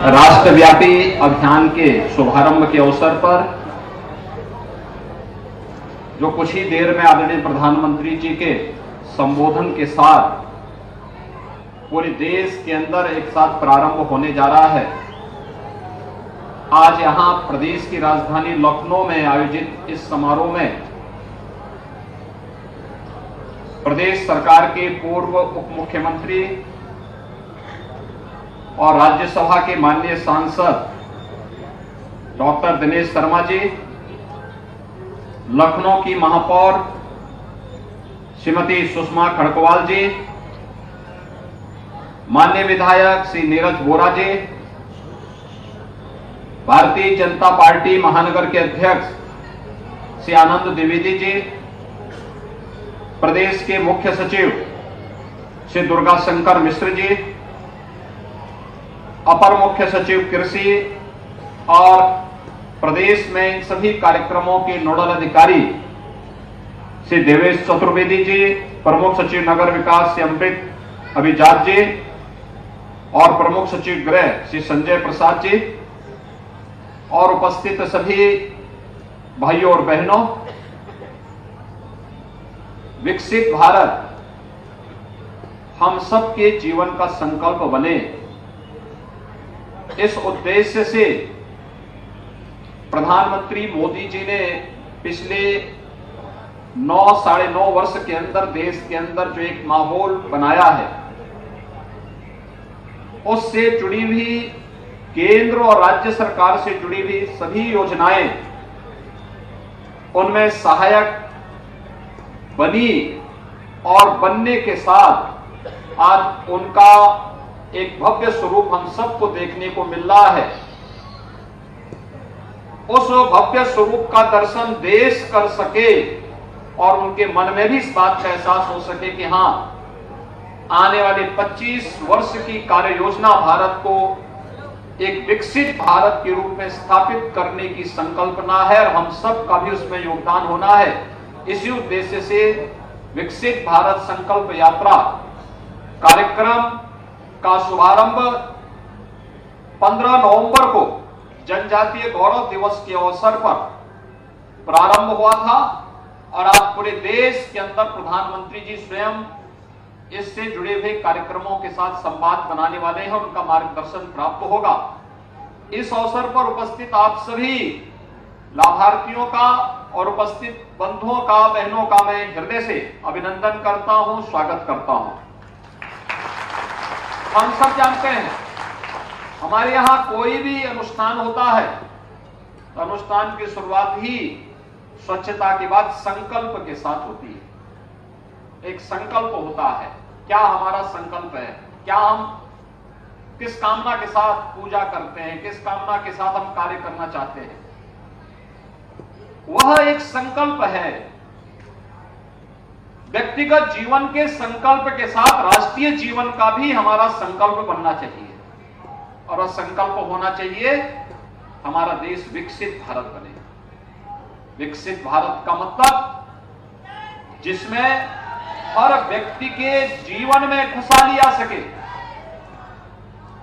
राष्ट्रव्यापी अभियान के शुभारंभ के अवसर पर जो कुछ ही देर में आदरणीय प्रधानमंत्री जी के संबोधन के साथ पूरे देश के अंदर एक साथ प्रारंभ होने जा रहा है। आज यहां प्रदेश की राजधानी लखनऊ में आयोजित इस समारोह में प्रदेश सरकार के पूर्व उप मुख्यमंत्री और राज्यसभा के माननीय सांसद डॉक्टर दिनेश शर्मा जी, लखनऊ की महापौर श्रीमती सुषमा खड़गवाल जी, माननीय विधायक श्री नीरज वोरा जी, भारतीय जनता पार्टी महानगर के अध्यक्ष श्री आनंद द्विवेदी जी, प्रदेश के मुख्य सचिव श्री दुर्गा शंकर मिश्र जी, अपर मुख्य सचिव कृषि और प्रदेश में इन सभी कार्यक्रमों के नोडल अधिकारी श्री देवेश चतुर्वेदी जी, प्रमुख सचिव नगर विकास श्री अमृत अभिजात जी और प्रमुख सचिव गृह श्री संजय प्रसाद जी और उपस्थित सभी भाइयों और बहनों, विकसित भारत हम सबके जीवन का संकल्प बने, इस उद्देश्य से प्रधानमंत्री मोदी जी ने पिछले 9-9.5 वर्ष के अंदर देश के अंदर जो एक माहौल बनाया है, उससे जुड़ी हुई केंद्र और राज्य सरकार से जुड़ी हुई सभी योजनाएं उनमें सहायक बनी और बनने के साथ आज उनका एक भव्य स्वरूप हम सबको देखने को मिल रहा है। उस भव्य स्वरूप का दर्शन देश कर सके और उनके मन में भी इस बात का एहसास हो सके कि हां, आने वाले 25 वर्ष की कार्य योजना भारत को एक विकसित भारत के रूप में स्थापित करने की संकल्पना है और हम सब का भी उसमें योगदान होना है। इसी उद्देश्य से विकसित भारत संकल्प यात्रा कार्यक्रम का शुभारंभ 15 नवंबर को जनजातीय गौरव दिवस के अवसर पर प्रारंभ हुआ था और आज पूरे देश के अंदर प्रधानमंत्री जी स्वयं इससे जुड़े हुए कार्यक्रमों के साथ संवाद बनाने वाले हैं, उनका मार्गदर्शन प्राप्त होगा। इस अवसर पर उपस्थित आप सभी लाभार्थियों का और उपस्थित बंधुओं का, बहनों का मैं हृदय से अभिनंदन करता हूं, स्वागत करता हूं। हम सब जानते हैं हमारे यहां कोई भी अनुष्ठान होता है तो अनुष्ठान की शुरुआत ही स्वच्छता के बाद संकल्प के साथ होती है। एक संकल्प होता है, क्या हमारा संकल्प है, क्या हम किस कामना के साथ पूजा करते हैं, किस कामना के साथ हम कार्य करना चाहते हैं, वह एक संकल्प है। व्यक्तिगत जीवन के संकल्प के साथ राष्ट्रीय जीवन का भी हमारा संकल्प बनना चाहिए और वह संकल्प होना चाहिए हमारा देश विकसित भारत बने। विकसित भारत का मतलब जिसमें हर व्यक्ति के जीवन में खुशहाली आ सके,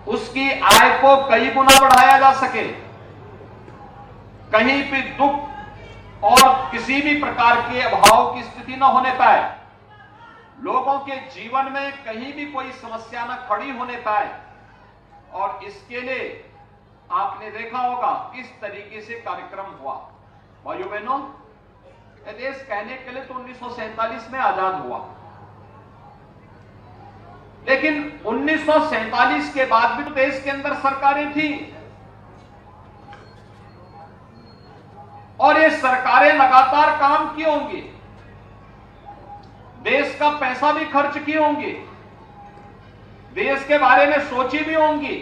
उसकी आय को कई गुना बढ़ाया जा सके, कहीं भी दुख और किसी भी प्रकार के अभाव की स्थिति न होने पाए, लोगों के जीवन में कहीं भी कोई समस्या न खड़ी होने पाए। और इसके लिए आपने देखा होगा किस तरीके से कार्यक्रम हुआ। भाइयों बहनों, यह देश कहने के लिए तो 1947 में आजाद हुआ, लेकिन 1947 के बाद भी तो देश के अंदर सरकारें थी और ये सरकारें लगातार काम किए होंगे, देश का पैसा भी खर्च किए होंगे, देश के बारे में सोची भी होंगी,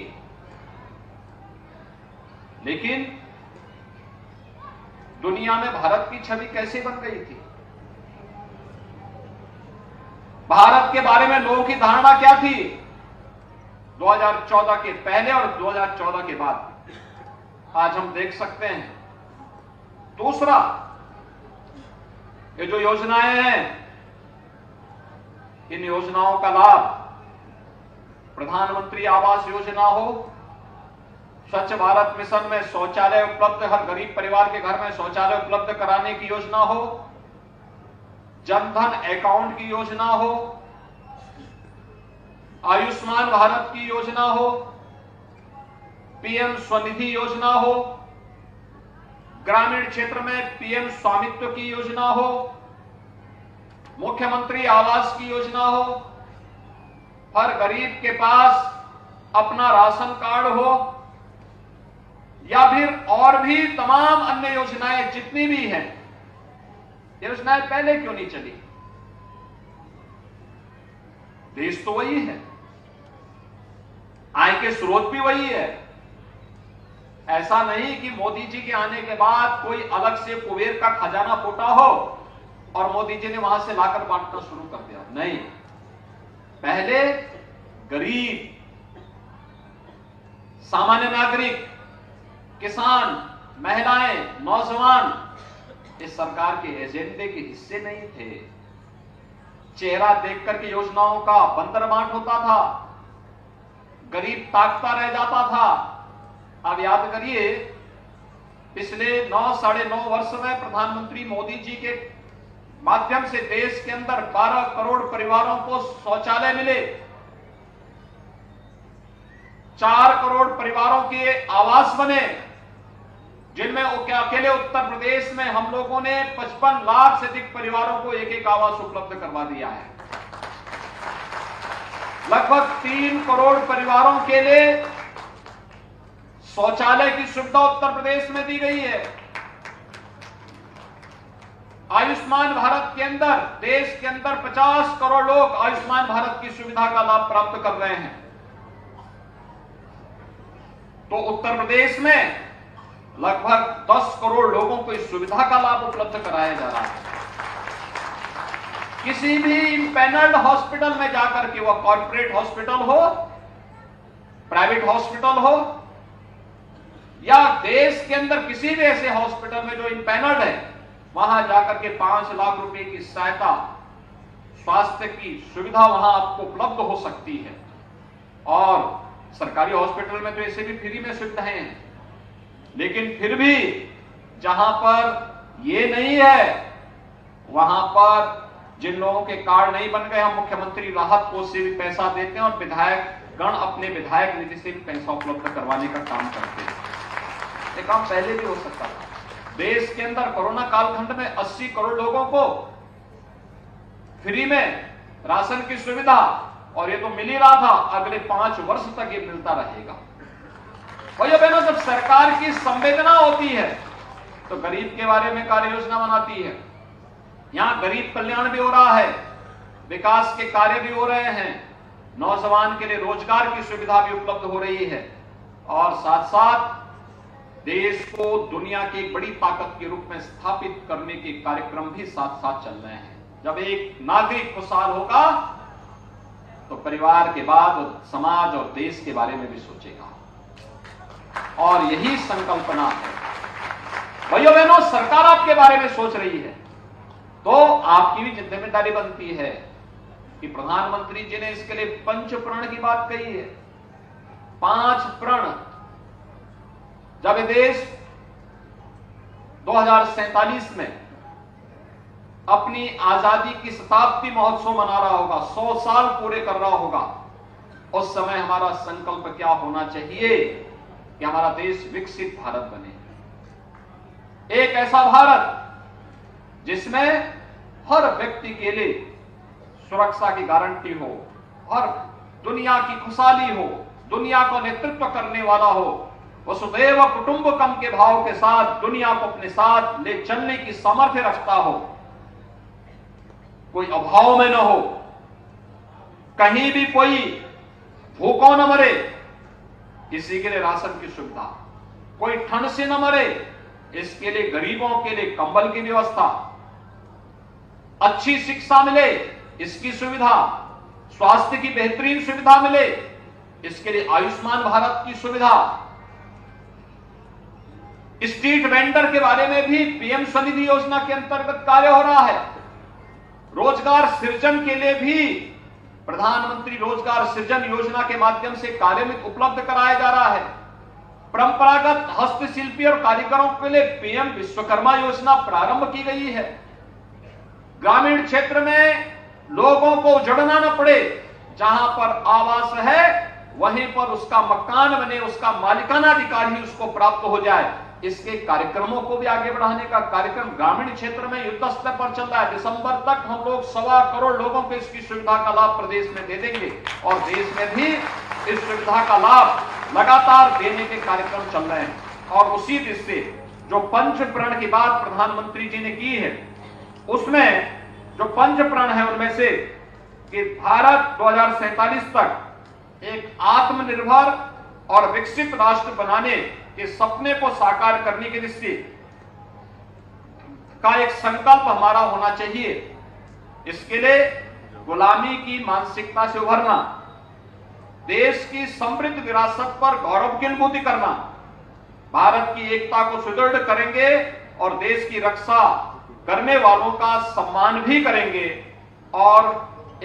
लेकिन दुनिया में भारत की छवि कैसे बन गई थी, भारत के बारे में लोगों की धारणा क्या थी 2014 के पहले और 2014 के बाद, आज हम देख सकते हैं। दूसरा, ये जो योजनाएं हैं, इन योजनाओं का लाभ प्रधानमंत्री आवास योजना हो, स्वच्छ भारत मिशन में शौचालय उपलब्ध, हर गरीब परिवार के घर में शौचालय उपलब्ध कराने की योजना हो, जनधन अकाउंट की योजना हो, आयुष्मान भारत की योजना हो, पीएम स्वनिधि योजना हो, ग्रामीण क्षेत्र में पीएम स्वामित्व की योजना हो, मुख्यमंत्री आवास की योजना हो, हर गरीब के पास अपना राशन कार्ड हो, या फिर और भी तमाम अन्य योजनाएं जितनी भी हैं, योजनाएं पहले क्यों नहीं चली? देश तो वही है, आय के स्रोत भी वही है। ऐसा नहीं कि मोदी जी के आने के बाद कोई अलग से कुबेर का खजाना फूटा हो और मोदी जी ने वहां से लाकर बांटना शुरू कर दिया। नहीं, पहले गरीब, सामान्य नागरिक, किसान, महिलाएं, नौजवान इस सरकार के एजेंडे के हिस्से नहीं थे। चेहरा देखकर के योजनाओं का बंदर बांट होता था, गरीब ताकता रह जाता था। अब याद करिए, पिछले 9-9.5 वर्ष में प्रधानमंत्री मोदी जी के माध्यम से देश के अंदर 12 करोड़ परिवारों को शौचालय मिले, 4 करोड़ परिवारों के आवास बने, जिनमें अकेले उत्तर प्रदेश में हम लोगों ने 55 लाख से अधिक परिवारों को एक आवास उपलब्ध करवा दिया है। लगभग 3 करोड़ परिवारों के लिए शौचालय की सुविधा उत्तर प्रदेश में दी गई है। आयुष्मान भारत के अंदर, देश के अंदर 50 करोड़ लोग आयुष्मान भारत की सुविधा का लाभ प्राप्त कर रहे हैं। तो उत्तर प्रदेश में लगभग 10 करोड़ लोगों को इस सुविधा का लाभ उपलब्ध कराया जा रहा है। किसी भी इम्पैनल्ड हॉस्पिटल में जाकर के, वह कॉर्पोरेट हॉस्पिटल हो, प्राइवेट हॉस्पिटल हो, या देश के अंदर किसी भी ऐसे हॉस्पिटल में जो इम्पैनल्ड है, वहां जाकर के 5 लाख रुपए की सहायता, स्वास्थ्य की सुविधा वहां आपको उपलब्ध हो सकती है। और सरकारी हॉस्पिटल में तो ऐसे भी फ्री में सुविधाएं हैं, लेकिन फिर भी जहां पर ये नहीं है, वहां पर जिन लोगों के कार्ड नहीं बन गए, हम मुख्यमंत्री राहत कोष से भी पैसा देते हैं और विधायक गण अपने विधायक निधि से भी पैसा उपलब्ध करवाने का काम करते हैं। ये काम पहले भी हो सकता था। देश के अंदर कोरोना कालखंड में 80 करोड़ लोगों को फ्री में राशन की सुविधा, और ये तो मिल ही रहा था, अगले 5 वर्ष तक ये मिलता रहेगा। भाइयों बहनों, जब सरकार की संवेदना होती है तो गरीब के बारे में कार्य योजना बनाती है। यहां गरीब कल्याण भी हो रहा है, विकास के कार्य भी हो रहे हैं, नौजवान के लिए रोजगार की सुविधा भी उपलब्ध हो रही है, और साथ साथ देश को दुनिया की एक बड़ी ताकत के रूप में स्थापित करने के कार्यक्रम भी साथ साथ चल रहे हैं। जब एक नागरिक खुशहाल होगा तो परिवार के बाद समाज और देश के बारे में भी सोचेगा, और यही संकल्पना है। भाइयों बहनों, सरकार आपके बारे में सोच रही है तो आपकी भी जिम्मेदारी बनती है कि प्रधानमंत्री जी ने इसके लिए 5 प्रण की बात कही है। 5 प्रण, जब ये देश 2047 में अपनी आजादी की शताब्दी महोत्सव मना रहा होगा, 100 साल पूरे कर रहा होगा, उस समय हमारा संकल्प क्या होना चाहिए कि हमारा देश विकसित भारत बने, एक ऐसा भारत जिसमें हर व्यक्ति के लिए सुरक्षा की गारंटी हो, हर दुनिया की खुशहाली हो, दुनिया को नेतृत्व करने वाला हो, वसुधैव कुटुंबकम के भाव के साथ दुनिया को अपने साथ ले चलने की सामर्थ्य रखता हो, कोई अभाव में न हो, कहीं भी कोई भूखों न मरे, किसी के लिए राशन की सुविधा, कोई ठंड से न मरे, इसके लिए गरीबों के लिए कंबल की व्यवस्था, अच्छी शिक्षा मिले इसकी सुविधा, स्वास्थ्य की बेहतरीन सुविधा मिले इसके लिए आयुष्मान भारत की सुविधा, स्ट्रीट वेंडर के बारे में भी पीएम स्वनिधि योजना के अंतर्गत कार्य हो रहा है। रोजगार सृजन के लिए भी प्रधानमंत्री रोजगार सृजन योजना के माध्यम से कार्य में उपलब्ध कराया जा रहा है। परंपरागत हस्तशिल्पी और कारीगरों के लिए पीएम विश्वकर्मा योजना प्रारंभ की गई है। ग्रामीण क्षेत्र में लोगों को उजड़ना न पड़े, जहां पर आवास है वहीं पर उसका मकान बने, उसका मालिकाना अधिकार ही उसको प्राप्त हो जाए। इसके कार्यक्रमों को भी आगे बढ़ाने का कार्यक्रम ग्रामीण क्षेत्र में युद्ध स्तर पर चल रहा है। दिसंबर तक हम लोग 1.25 करोड़ लोगों को इसकी सुविधा का लाभ प्रदेश में दे देंगे और देश में भी इस सुविधा का लाभ लगातार देने के कार्यक्रम चल रहे हैं। और उसी दृष्टि से जो पंच प्रण की बात प्रधानमंत्री जी ने की है, उसमें जो पंच प्रण है उनमें से कि भारत 2047 तक एक आत्मनिर्भर और विकसित राष्ट्र बनाने के सपने को साकार करने की दृष्टि का एक संकल्प हमारा होना चाहिए। इसके लिए गुलामी की मानसिकता से उभरना, देश की समृद्ध विरासत पर गौरव की अनुभूति करना, भारत की एकता को सुदृढ़ करेंगे और देश की रक्षा करने वालों का सम्मान भी करेंगे और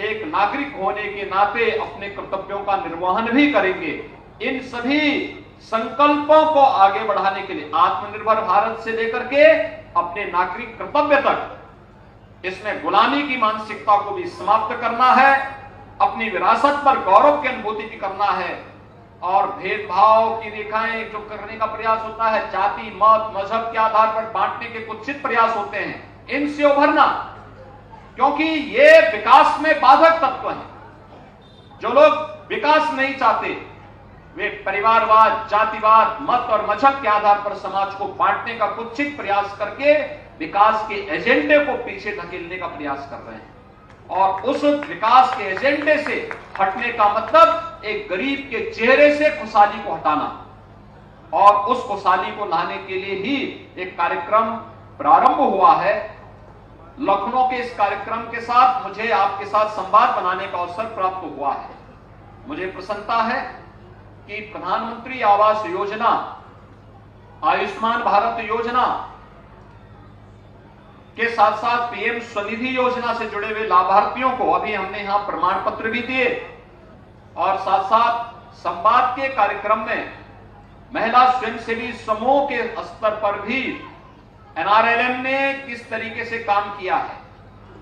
एक नागरिक होने के नाते अपने कर्तव्यों का निर्वहन भी करेंगे। इन सभी संकल्पों को आगे बढ़ाने के लिए आत्मनिर्भर भारत से लेकर के अपने नागरिक कर्तव्य तक इसमें गुलामी की मानसिकता को भी समाप्त करना है, अपनी विरासत पर गौरव की अनुभूति भी करना है और भेदभाव की रेखाएं जो करने का प्रयास होता है, जाति मत मजहब के आधार पर बांटने के कुत्सित प्रयास होते हैं, इनसे उभरना, क्योंकि ये विकास में बाधक तत्व हैं। जो लोग विकास नहीं चाहते वे परिवारवाद, जातिवाद, मत और मजहब के आधार पर समाज को बांटने का कुत्सित प्रयास करके विकास के एजेंडे को पीछे धकेलने का प्रयास कर रहे हैं। और उस विकास के एजेंडे से हटने का मतलब एक गरीब के चेहरे से खुशहाली को हटाना और उस खुशहाली को लाने के लिए ही एक कार्यक्रम प्रारंभ हुआ है। लखनऊ के इस कार्यक्रम के साथ मुझे आपके साथ संवाद बनाने का अवसर प्राप्त हुआ है। मुझे प्रसन्नता है कि प्रधानमंत्री आवास योजना, आयुष्मान भारत योजना के साथ साथ पीएम स्वनिधि योजना से जुड़े हुए लाभार्थियों को अभी हमने यहां प्रमाण पत्र भी दिए और साथ साथ संवाद के कार्यक्रम में महिला स्वयंसेवी समूह के स्तर पर भी एनआरएलएम ने किस तरीके से काम किया है।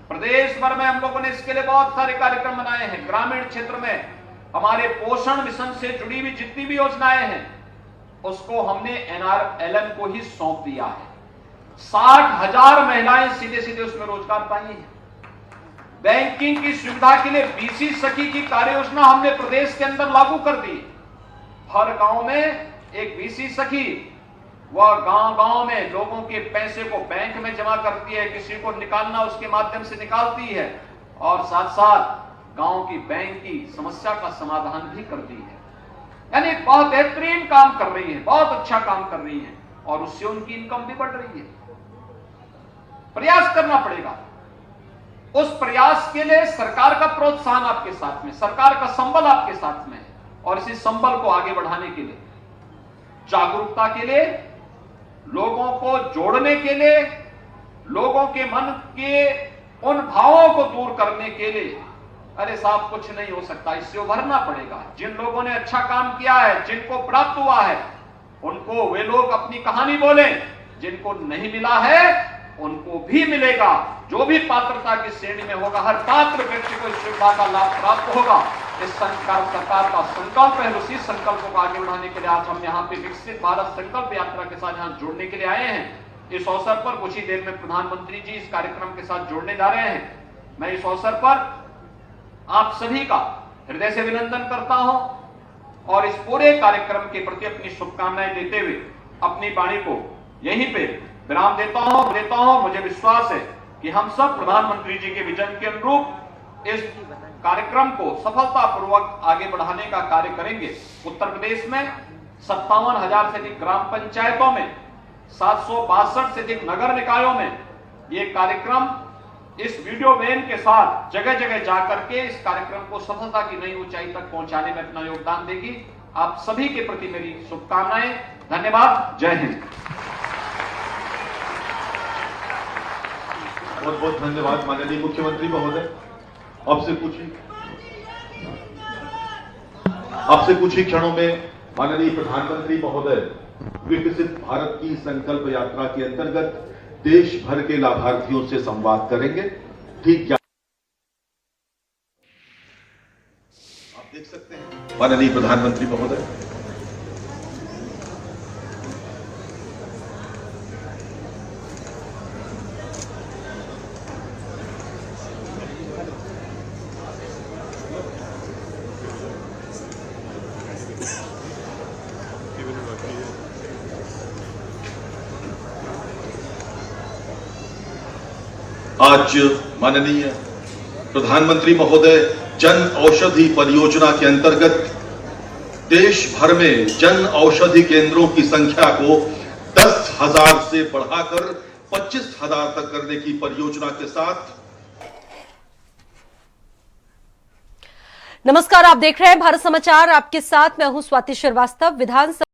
प्रदेश भर में हम लोगों ने इसके लिए बहुत सारे कार्यक्रम बनाए हैं। ग्रामीण क्षेत्र में हमारे पोषण मिशन से जुड़ी हुई जितनी भी योजनाएं हैं उसको हमने एनआरएलएम को ही सौंप दिया है। 60,000 महिलाएं सीधे सीधे उसमें रोजगार पाई हैं। बैंकिंग की सुविधा के लिए बीसी सखी की कार्य योजना हमने प्रदेश के अंदर लागू कर दी। हर गांव में एक बीसी सखी, वह गांव-गांव में लोगों के पैसे को बैंक में जमा करती है, किसी को निकालना उसके माध्यम से निकालती है और साथ साथ गांव की बैंक की समस्या का समाधान भी करती है। यानी बहुत बेहतरीन काम कर रही है, बहुत अच्छा काम कर रही है और उससे उनकी इनकम भी बढ़ रही है। प्रयास करना पड़ेगा। उस प्रयास के लिए सरकार का प्रोत्साहन आपके साथ में, सरकार का संबल आपके साथ में है और इसी संबल को आगे बढ़ाने के लिए, जागरूकता के लिए, लोगों को जोड़ने के लिए, लोगों के मन के उन भावों को दूर करने के लिए, अरे साहब कुछ नहीं हो सकता, इससे उभरना पड़ेगा। जिन लोगों ने अच्छा काम किया है, जिनको प्राप्त हुआ है, उनको वे लोग अपनी कहानी बोलें। जिनको नहीं मिला है उनको भी मिलेगा। जो भी पात्रता की श्रेणी में होगा, हर पात्र व्यक्ति को इस सुविधा का लाभ प्राप्त होगा। इस सरकार का संकल्प है। उसी संकल्प को आगे बढ़ाने के लिए आज हम यहाँ पे विकसित भारत संकल्प यात्रा के साथ यहाँ जुड़ने के लिए आए हैं। इस अवसर पर कुछ ही देर में प्रधानमंत्री जी इस कार्यक्रम के साथ जुड़ने जा रहे हैं। मैं इस अवसर पर आप सभी का हृदय से अभिनंदन करता हूं और इस पूरे कार्यक्रम के प्रति अपनी शुभकामनाएं देते हुए अपनी वाणी को यहीं पे विराम देता हूं। मुझे विश्वास है कि हम सब प्रधानमंत्री जी के विजन के अनुरूप इस कार्यक्रम को सफलतापूर्वक आगे बढ़ाने का कार्य करेंगे। उत्तर प्रदेश में 57,000 से अधिक ग्राम पंचायतों में, 762 से अधिक नगर निकायों में ये कार्यक्रम इस वीडियो वैन के साथ जगह जगह जाकर के इस कार्यक्रम को सफलता की नई ऊंचाई तक पहुंचाने में अपना योगदान देगी। आप सभी के प्रति मेरी शुभकामनाएं। धन्यवाद। जय हिंद। बहुत बहुत धन्यवाद माननीय मुख्यमंत्री महोदय। आपसे कुछ ही क्षणों में माननीय प्रधानमंत्री महोदय विकसित भारत की संकल्प यात्रा के अंतर्गत देश भर के लाभार्थियों से संवाद करेंगे। ठीक क्या आप देख सकते हैं माननीय प्रधानमंत्री महोदय। आज माननीय प्रधानमंत्री महोदय जन औषधि परियोजना के अंतर्गत देश भर में जन औषधि केंद्रों की संख्या को 10,000 से बढ़ाकर 25,000 तक करने की परियोजना के साथ। नमस्कार, आप देख रहे हैं भारत समाचार। आपके साथ मैं हूं स्वाति श्रीवास्तव। विधानसभा